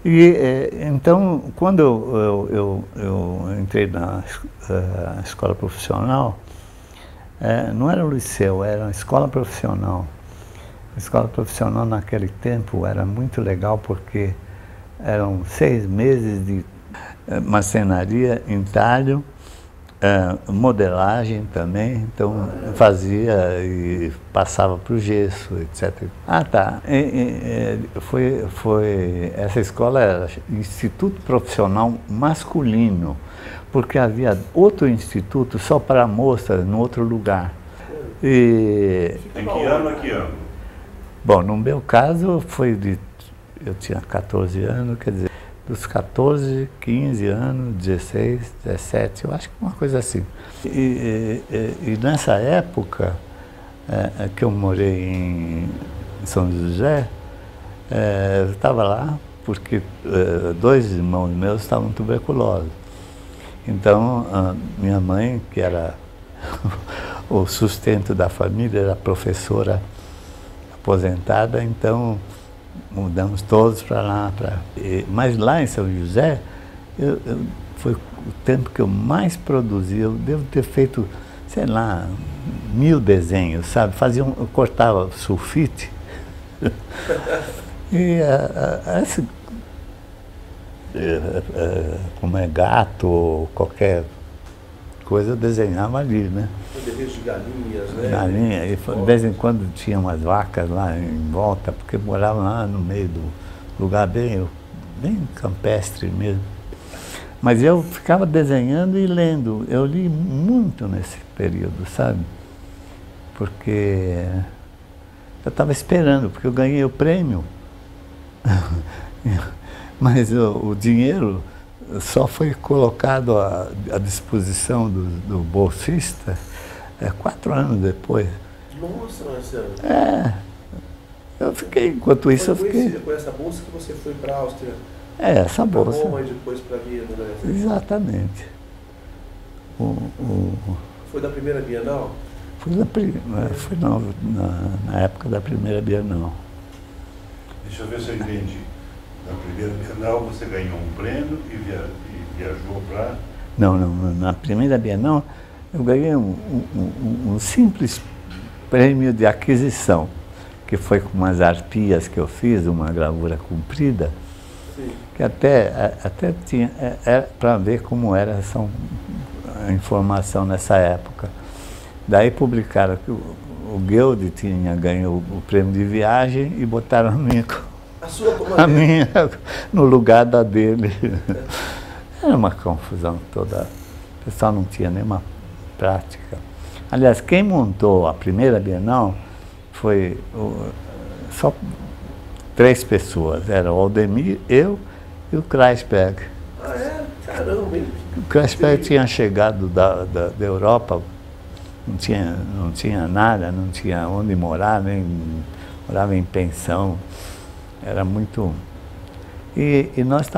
Então, quando eu entrei na escola profissional, não era o liceu, era a escola profissional. A escola profissional naquele tempo era muito legal porque eram 6 meses de marcenaria, entalho, modelagem também, então fazia e passava para o gesso, etc. Ah, tá. Essa escola era Instituto Profissional Masculino, porque havia outro instituto só para moças, no outro lugar. Em que ano a que ano? Bom, no meu caso eu tinha 14 anos, quer dizer, dos 14, 15 anos, 16, 17, eu acho que uma coisa assim. E nessa época que eu morei em São José, eu estava lá porque 2 irmãos meus estavam tuberculosos. Então, minha mãe, que era o sustento da família, era professora aposentada, então mudamos todos para lá. Mas lá em São José, foi o tempo que eu mais produzi. Eu devo ter feito, sei lá, 1000 desenhos, sabe? Eu cortava sulfite. E como é gato ou qualquer coisa, eu desenhava ali, né? Desenhos de galinhas, né? Galinha, e de vez em quando tinha umas vacas lá em volta, porque morava lá no meio do lugar bem campestre mesmo. Mas eu ficava desenhando e lendo. Eu li muito nesse período, sabe? Porque eu estava esperando, porque eu ganhei o prêmio. Mas o dinheiro só foi colocado à disposição do bolsista 4 anos depois. Nossa, Marcelo. Eu fiquei, enquanto isso eu fiquei... Foi essa bolsa que você foi para a Áustria? Essa bolsa. Para Roma e depois para Viena, né? Exatamente. Foi da primeira Bienal? Foi na época da primeira Bienal. Deixa eu ver se eu entendi. Na primeira Bienal você ganhou um prêmio e viajou para... Não, na primeira Bienal eu ganhei um simples prêmio de aquisição, que foi com umas arpias que eu fiz, uma gravura comprida. Sim. Que até tinha, para ver como era a informação nessa época. Daí publicaram que o Guilde tinha ganho o prêmio de viagem e botaram a minha no lugar da dele. Era uma confusão toda. O pessoal não tinha nenhuma prática. Aliás, quem montou a primeira Bienal foi só 3 pessoas. Era o Aldemir, eu e o Kreisberg. Ah, é? Caramba, hein? O Kreisberg tinha chegado da Europa, não tinha nada, não tinha onde morar, nem morava em pensão. Era muito... E nós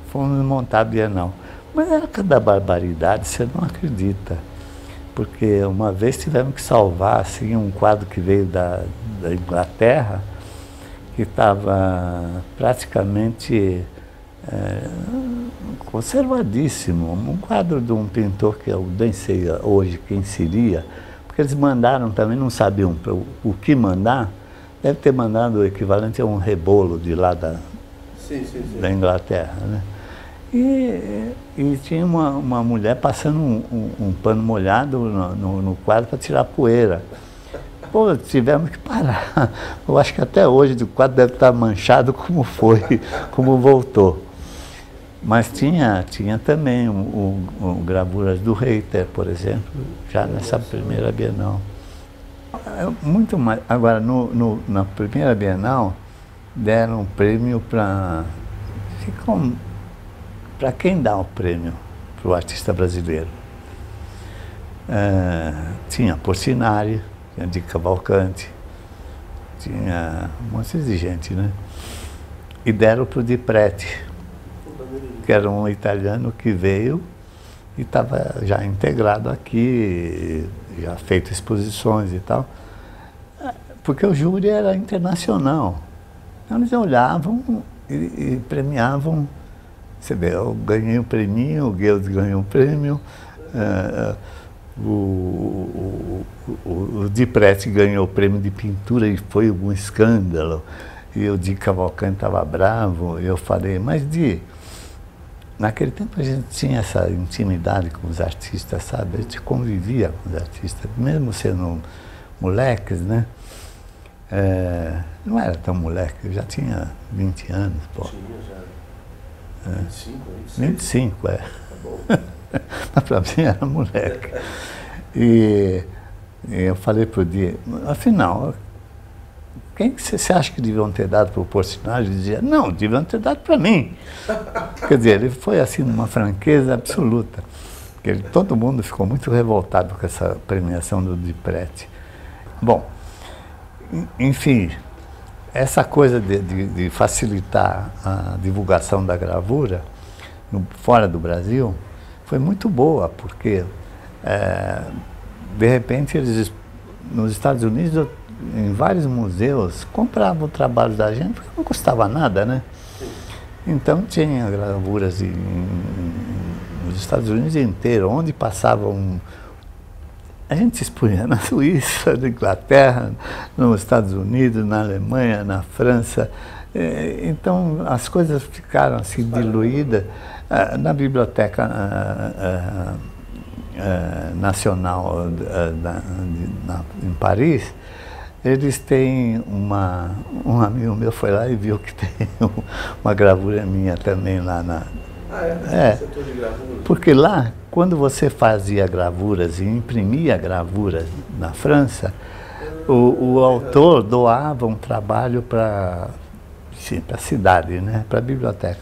fomos montar a Bienal. Mas era cada barbaridade, você não acredita. Porque uma vez tivemos que salvar assim, um quadro que veio da Inglaterra, que estava praticamente conservadíssimo. Um quadro de um pintor que eu nem sei hoje quem seria, porque eles mandaram também, não sabiam o que mandar, deve ter mandado o equivalente a um rebolo de lá da Inglaterra, né? E tinha uma mulher passando um pano molhado no quadro para tirar poeira. Pô, tivemos que parar. Eu acho que até hoje o quadro deve estar manchado como foi, como voltou. Mas tinha também gravuras do Reiter, por exemplo, já nessa primeira Bienal. Muito mais. Agora, na primeira Bienal, deram um prêmio para quem dá o prêmio para o artista brasileiro. Tinha Portinari, tinha de Cavalcanti, tinha um monte de gente, né? E deram para o Di Preti, que era um italiano que veio e estava já integrado aqui, já feito exposições e tal, porque o júri era internacional. Então, eles olhavam e premiavam. Você vê, eu ganhei um prêmio, o Goethe ganhou um prêmio, o Di Preti ganhou o prêmio de pintura e foi um escândalo. E o Di Cavalcanti estava bravo, e eu falei, mas Di, naquele tempo a gente tinha essa intimidade com os artistas, sabe? A gente convivia com os artistas, mesmo sendo moleques, né? Não era tão moleque, eu já tinha 20 anos, pô. Tinha já. 25, 26. 25, Tá bom. Mas para mim era moleque. E eu falei pro Di, afinal, quem que você acha que deviam ter dado para o personagem? Ele dizia, não, deviam ter dado para mim. Quer dizer, ele foi assim, numa franqueza absoluta. Todo mundo ficou muito revoltado com essa premiação do Di Preti. Bom, enfim, essa coisa de facilitar a divulgação da gravura fora do Brasil foi muito boa, porque, de repente, eles, nos Estados Unidos, em vários museus, compravam o trabalho da gente, porque não custava nada, né? Então, tinha gravuras nos Estados Unidos inteiro, onde passavam. A gente se expunha na Suíça, na Inglaterra, nos Estados Unidos, na Alemanha, na França. Então, as coisas ficaram assim diluídas. Na Biblioteca Nacional em Paris, eles têm um amigo meu foi lá e viu que tem uma gravura minha também lá na... Setor de gravura. Porque lá, quando você fazia gravuras e imprimia gravuras na França, o autor doava um trabalho para a cidade, né? Para a biblioteca.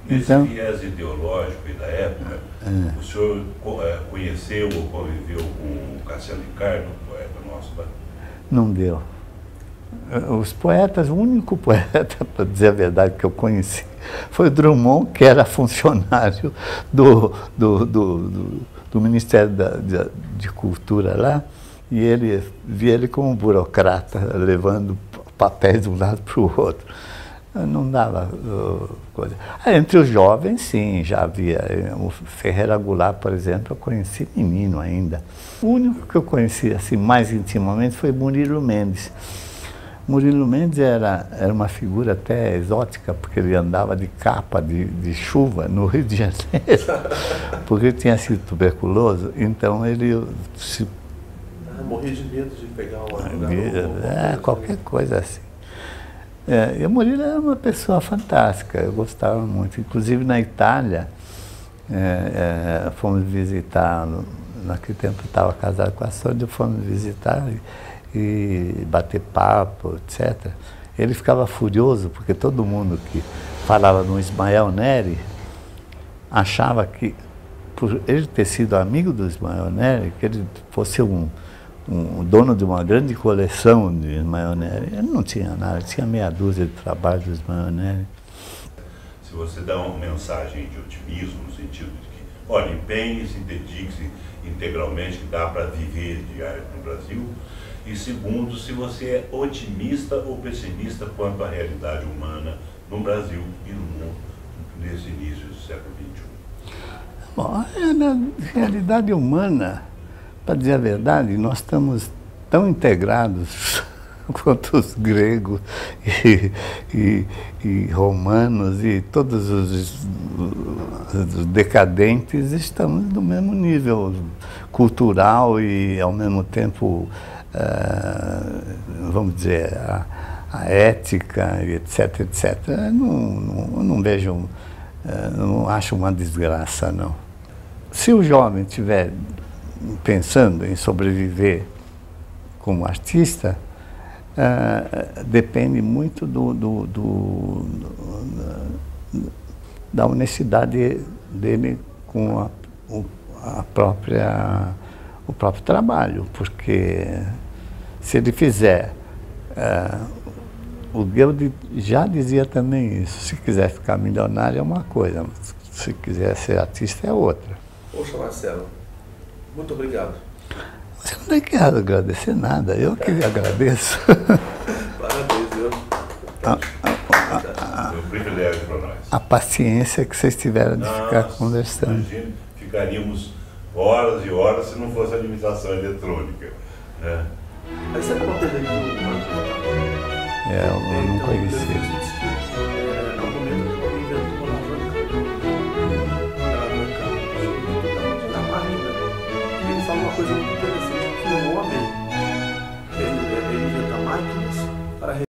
Nesse Então, viés ideológico e da época, o senhor conheceu ou conviveu com o Cassiano Ricardo, poeta nosso? não deu. Os poetas, o único poeta, para dizer a verdade, que eu conheci, foi o Drummond, que era funcionário do Ministério de Cultura lá, e ele via ele como um burocrata, levando papéis de um lado para o outro. Não dava coisa. Entre os jovens, sim, já havia. O Ferreira Goulart, por exemplo, eu conheci menino ainda. O único que eu conheci assim, mais intimamente foi Murilo Mendes. Murilo Mendes era uma figura até exótica, porque ele andava de capa de chuva no Rio de Janeiro, porque ele tinha sido tuberculoso, então ele se... morria de medo de pegar qualquer coisa assim. E o Murilo era uma pessoa fantástica, eu gostava muito. Inclusive na Itália, fomos visitar, naquele tempo eu estava casado com a Sônia, fomos visitar e bater papo, etc. Ele ficava furioso porque todo mundo que falava no Ismael Neri achava que, por ele ter sido amigo do Ismael Neri, que ele fosse um dono de uma grande coleção de Ismael Neri. Ele não tinha nada, tinha meia dúzia de trabalhos do Ismael Neri. Se você dá uma mensagem de otimismo, no sentido de que, olha, empenhe-se, dedique-se integralmente, que dá para viver de arte no Brasil. E segundo, se você é otimista ou pessimista quanto à realidade humana no Brasil e no mundo nesse início do século XXI. Bom, na realidade humana, para dizer a verdade, nós estamos tão integrados quanto os gregos e romanos e todos os decadentes, estamos no mesmo nível cultural e, ao mesmo tempo, vamos dizer, a ética, etc, etc. Eu não vejo, não acho uma desgraça, não. Se o jovem estiver pensando em sobreviver como artista, depende muito da honestidade dele com o próprio trabalho, porque se ele fizer, o Goethe já dizia também isso, se quiser ficar milionário é uma coisa, mas se quiser ser artista é outra. Poxa, Marcelo, muito obrigado. Você não tem que agradecer nada, eu que agradeço. Parabéns, viu? Foi um privilégio para nós. A paciência que vocês tiveram de ficar conversando. Imagina, ficaríamos horas e horas se não fosse a limitação eletrônica. Né? Mas você não teve aqui Eu não conhecia.